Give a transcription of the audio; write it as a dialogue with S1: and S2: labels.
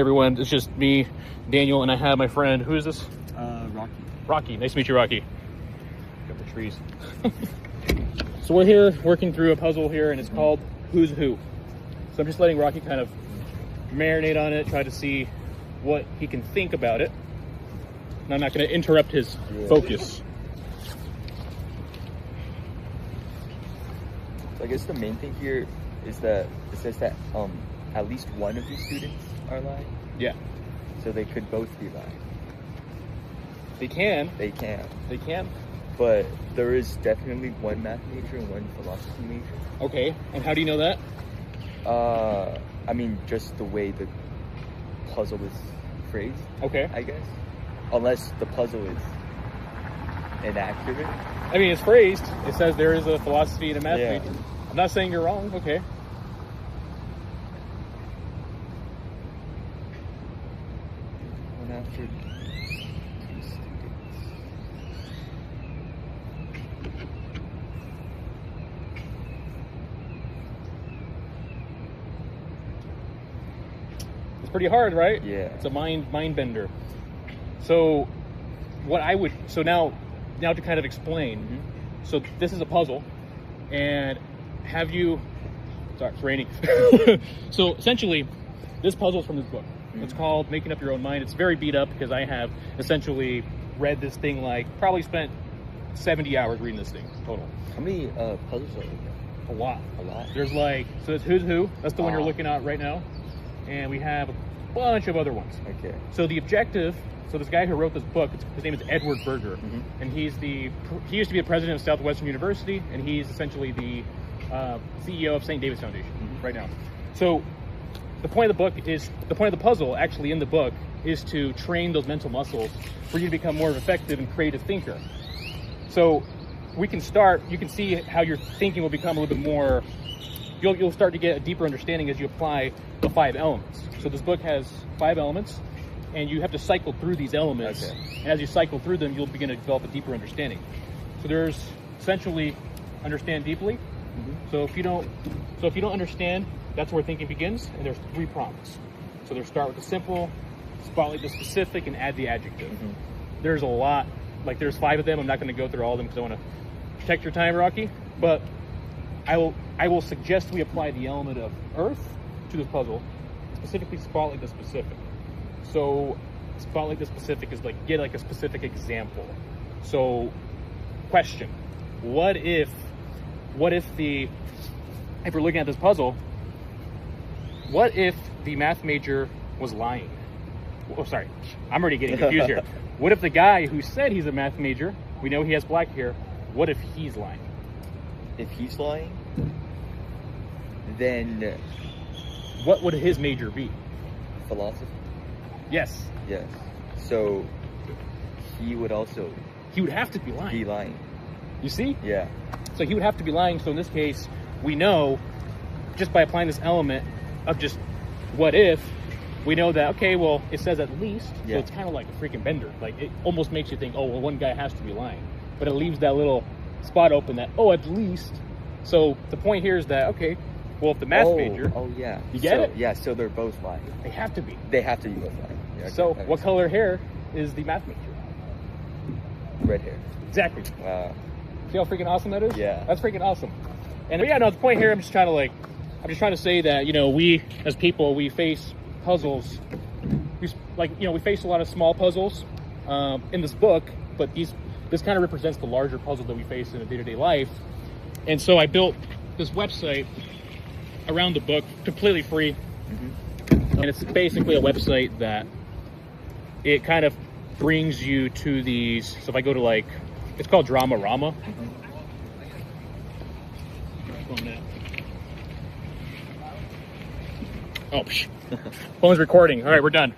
S1: everyone. It's just me, Daniel, and I have my friend. Who is this?
S2: Rocky.
S1: Rocky. Nice to meet you, Rocky. Got the trees. So we're here working through a puzzle here, and it's called Who's Who. So I'm just letting Rocky kind of marinate on it, try to see what he can think about it. And I'm not going to interrupt his focus.
S2: So I guess the main thing here is that it says that at least one of these students are lying.
S1: Yeah.
S2: So they could both be lying.
S1: They can.
S2: They can.
S1: They can.
S2: But there is definitely one math major and one philosophy major.
S1: Okay. And how do you know that?
S2: I mean, just the way the puzzle is phrased.
S1: Okay.
S2: I guess. Unless the puzzle is inaccurate.
S1: I mean, it's phrased. It says there is a philosophy and a math major. I'm not saying you're wrong. Okay.
S2: One after two students.
S1: It's pretty hard, right?
S2: Yeah.
S1: It's a mind bender. So now to kind of explain. So this is a puzzle, and sorry, it's raining. So essentially, this puzzle is from this book. It's called Making Up Your Own Mind. It's very beat up because I have essentially read this thing, probably spent 70 hours reading this thing total.
S2: How many puzzles are there?
S1: A lot.
S2: A lot.
S1: There's so it's Who's Who. That's the one you're looking at right now. And we have a bunch of other ones.
S2: Okay.
S1: So the objective, this guy who wrote this book, his name is Edward Berger, and he used to be the president of Southwestern University, and he's essentially the CEO of St. David's Foundation right now. So the point of the puzzle actually in the book is to train those mental muscles for you to become more of an effective and creative thinker. So you can see how your thinking will become a little bit more, you'll start to get a deeper understanding as you apply the 5 elements. So this book has 5 elements, and you have to cycle through these elements.
S2: Okay.
S1: And as you cycle through them, you'll begin to develop a deeper understanding. So there's essentially understand deeply. So if you don't understand, that's where thinking begins. And there's 3 prompts. So there's start with the simple, spotlight the specific, and add the adjective. There's a lot. There's 5 of them. I'm not going to go through all of them because I want to protect your time, Rocky. But I will suggest we apply the element of earth to this puzzle, specifically spotlight the specific. So spotlight the specific is get a specific example. So question, if we're looking at this puzzle, what if the math major was lying? Oh, sorry, I'm already getting confused here. What if the guy who said he's a math major, we know he has black hair, what if he's lying?
S2: If he's lying, then
S1: what would his major be?
S2: philosophy.
S1: Yes.
S2: Yes. So he would have to
S1: be lying.
S2: be lying.
S1: You see?
S2: Yeah.
S1: So he would have to be lying. So in this case, we know just by applying this element of just what if, we know that, okay, well, it says at least, so it's kind of like a freaking bender. It almost makes you think, oh, well, one guy has to be lying. But it leaves that little spot open that, oh, at least. So the point here is that, okay, well, if the math major.
S2: Oh, yeah.
S1: You get it?
S2: Yeah, so they're both lying.
S1: They have to be.
S2: They have to be both lying. Yeah, okay,
S1: so what color hair is the math major?
S2: Red hair.
S1: Exactly.
S2: Wow.
S1: See how freaking awesome that is?
S2: Yeah.
S1: That's freaking awesome. And the point here, I'm just trying to say that, we as people, we face puzzles. We face a lot of small puzzles in this book, but this kind of represents the larger puzzle that we face in a day-to-day life. And so I built this website around the book, completely free. And it's basically a website that it kind of brings you to these. So if I go to it's called Dramarama. Oh, phone's recording. All right, we're done.